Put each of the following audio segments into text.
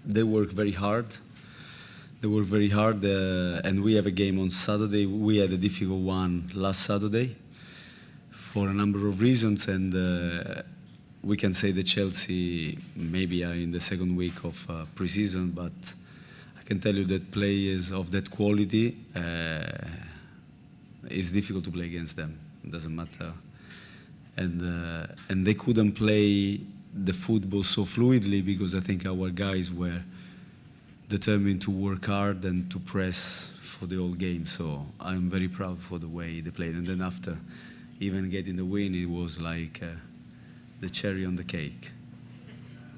they work very hard. They work very hard, and we have a game on Saturday. We had a difficult one last Saturday for a number of reasons, and we can say that Chelsea maybe are in the second week of pre-season, but I can tell you that players of that quality, it's difficult to play against them. It doesn't matter. And they couldn't play the football so fluidly because I think our guys were determined to work hard and to press for the whole game. So I'm very proud for the way they played. And then after even getting the win, it was like the cherry on the cake.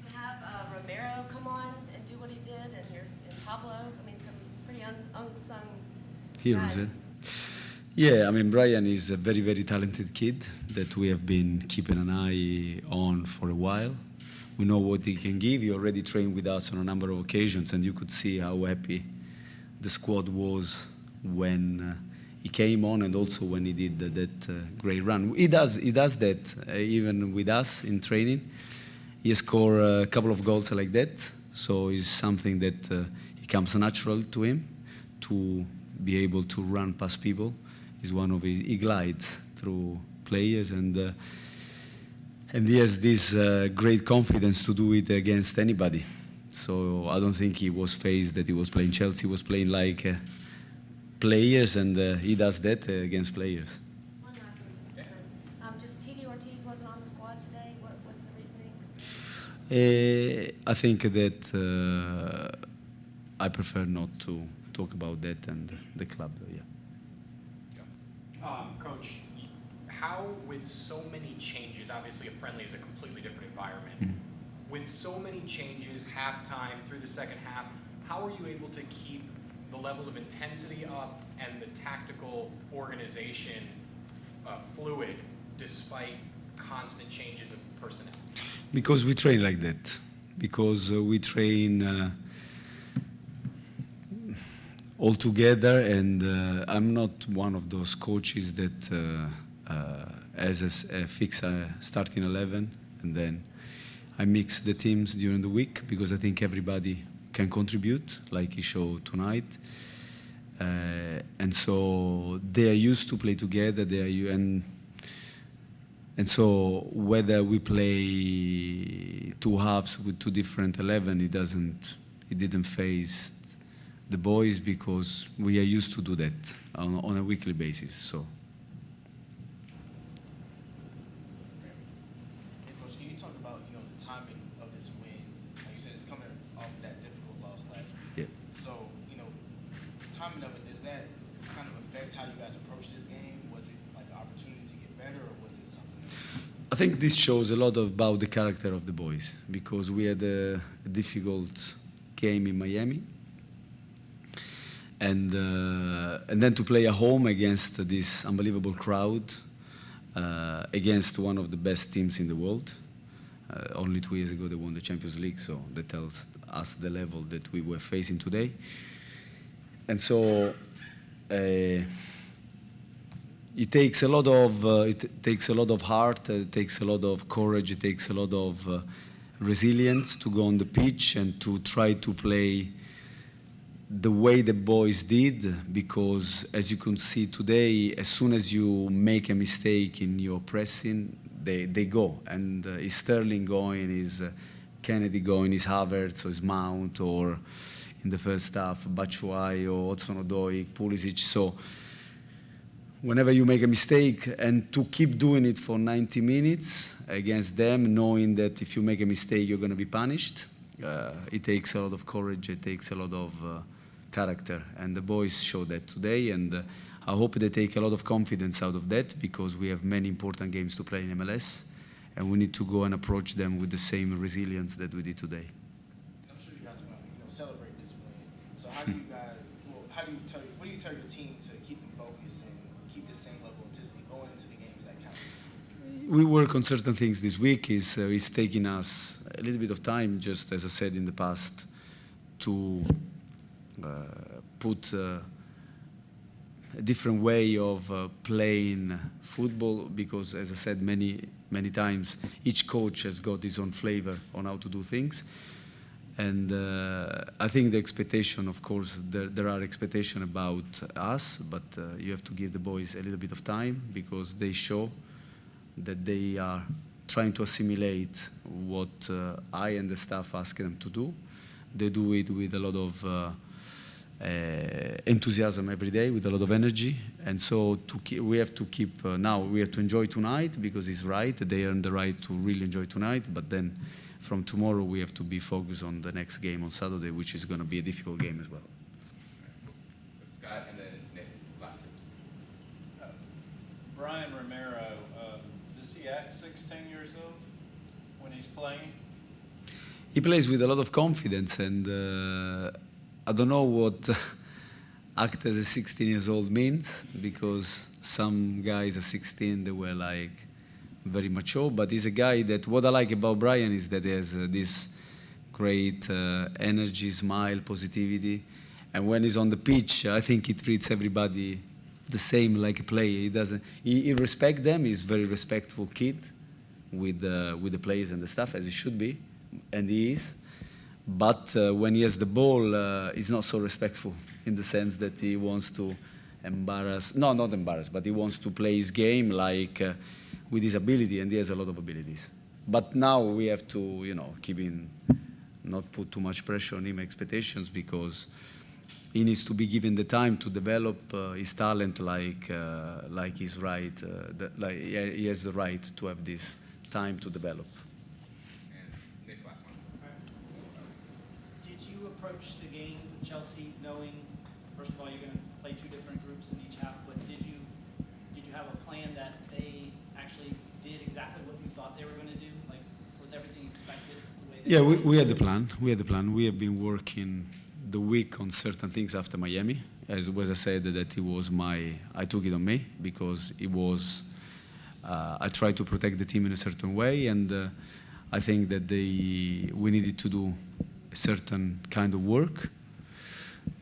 To have Romero come on and do what he did, and Pablo, I mean, some pretty unsung Heroes, guys. Yeah, I mean, Brian is a very, very talented kid that we have been keeping an eye on for a while. We know what he can give. He already trained with us on a number of occasions, and you could see how happy the squad was when he came on, and also when he did that great run. He does that even with us in training. He scored a couple of goals like that, so it's something that it comes natural to him to be able to run past people. Is one of his, he glides through players, and he has this great confidence to do it against anybody. So I don't think he was phased that he was playing Chelsea. He was playing like players, and he does that against players. One last one. Just Titi Ortiz wasn't on the squad today. What was the reasoning? I think that I prefer not to talk about that and the club. Yeah. Coach, how with so many changes, obviously a friendly is a completely different environment. With so many changes, halftime through the second half, how are you able to keep the level of intensity up and the tactical organization fluid despite constant changes of personnel? Because we train like that. Because we train all together, and I'm not one of those coaches that has a fixed starting 11, and then I mix the teams during the week because I think everybody can contribute, like he showed tonight. And so they are used to play together. And so whether we play two halves with two different 11, it didn't phase the boys because we are used to do that on a weekly basis. So. Hey, Coach, can you talk about the timing of this win? Like you said, it's coming off that difficult loss last week. Yeah. So the timing of it, does that kind of affect how you guys approach this game? Was it like an opportunity to get better, or was it something else? I think this shows a lot about the character of the boys because we had a difficult game in Miami. And then to play at home against this unbelievable crowd, against one of the best teams in the world. Only 2 years ago they won the Champions League, so that tells us the level that we were facing today. And so it takes a lot of heart, it takes a lot of courage, it takes a lot of resilience to go on the pitch and to try to play the way the boys did, because as you can see today, as soon as you make a mistake in your pressing, they go. And is Sterling going, is Kennedy going, is Havertz or is Mount, or in the first half, Batshuayi or Hudson-Odoi, Pulisic. So whenever you make a mistake, and to keep doing it for 90 minutes against them, knowing that if you make a mistake, you're going to be punished, it takes a lot of courage, it takes a lot of character, and the boys show that today, and I hope they take a lot of confidence out of that, because we have many important games to play in MLS, and we need to go and approach them with the same resilience that we did today. I'm sure you guys are going to celebrate this win. So how do you guys? What do you tell your team to keep them focused and keep the same level of intensity going into the games that count? We work on certain things this week. It's taking us a little bit of time, just as I said in the past, to put a different way of playing football, because, as I said many times, each coach has got his own flavor on how to do things. And I think the expectation, of course, there are expectations about us, but you have to give the boys a little bit of time because they show that they are trying to assimilate what I and the staff ask them to do. They do it with a lot of enthusiasm every day, with a lot of energy. And so we have to keep, now we have to enjoy tonight because it's right. They earn the right to really enjoy tonight. But then from tomorrow, we have to be focused on the next game on Saturday, which is going to be a difficult game as well. Scott, and then Nick, lastly. Brian Romero, does he act 16 years old when he's playing? He plays with a lot of confidence, and I don't know what act as a 16 years old means, because some guys at 16, they were like very mature, but he's a guy that, what I like about Brian is that he has this great energy, smile, positivity, and when he's on the pitch, I think he treats everybody the same like a player. He respects them. He's a very respectful kid with the players and the staff, as he should be, and he is. But when he has the ball, he's not so respectful in the sense that he wants to embarrass. No, not embarrass, but he wants to play his game like with his ability, and he has a lot of abilities. But now we have to, keep in, not put too much pressure on him, expectations, because he needs to be given the time to develop his talent like he's right, he has the right to have this time to develop. And Nick, last one. Did you approach the game with Chelsea knowing, first of all, you're going to play two different groups in each half, but did you have a plan that they actually did exactly what you thought they were going to do? Like, was everything expected the way they Yeah, we had the plan. We had the plan. We have been working the week on certain things after Miami. As I said, that it was I took it on me because it was, I tried to protect the team in a certain way, and I think that we needed to do a certain kind of work,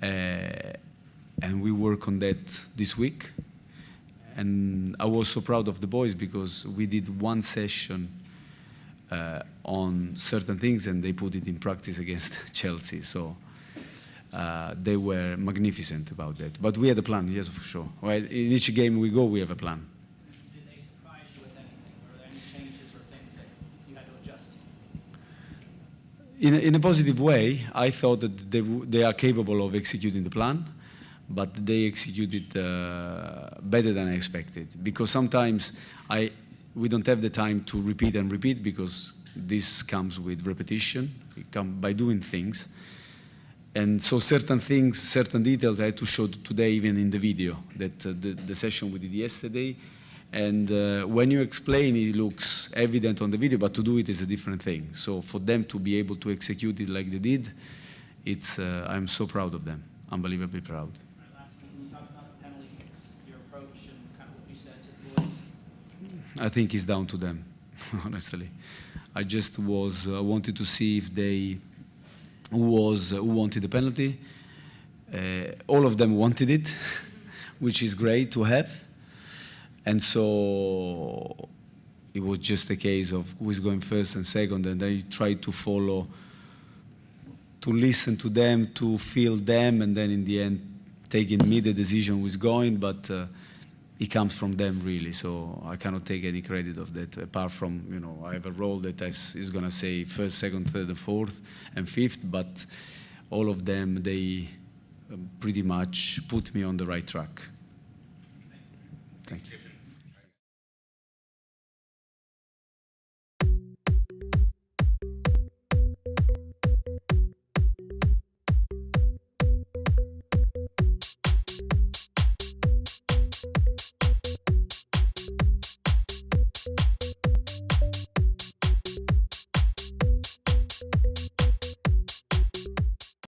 and we work on that this week. And I was so proud of the boys because we did one session on certain things, and they put it in practice against Chelsea. So they were magnificent about that. But we had a plan, yes, for sure. Well, in each game we go, we have a plan. Did they surprise you with anything? Were there any changes or things that you had to adjust? In a positive way, I thought that they are capable of executing the plan, but they executed better than I expected. Because sometimes we don't have the time to repeat and repeat, because this comes with repetition. It comes by doing things. And so certain things, certain details I had to show today, even in the video, that the session we did yesterday. And when you explain, it looks evident on the video, but to do it is a different thing. So for them to be able to execute it like they did, I'm so proud of them, unbelievably proud. All right, lastly, can you talk about the penalty kicks, your approach, and kind of what you said to the boys? I think it's down to them, honestly. I wanted to see if who wanted the penalty. All of them wanted it, which is great to have. And so it was just a case of who is going first and second, and I tried to follow, to listen to them, to feel them, and then in the end, taking me the decision who is going, but it comes from them really, so I cannot take any credit of that, apart from, I have a role that is going to say first, second, third, and fourth, and fifth, but all of them, they pretty much put me on the right track. Thank you.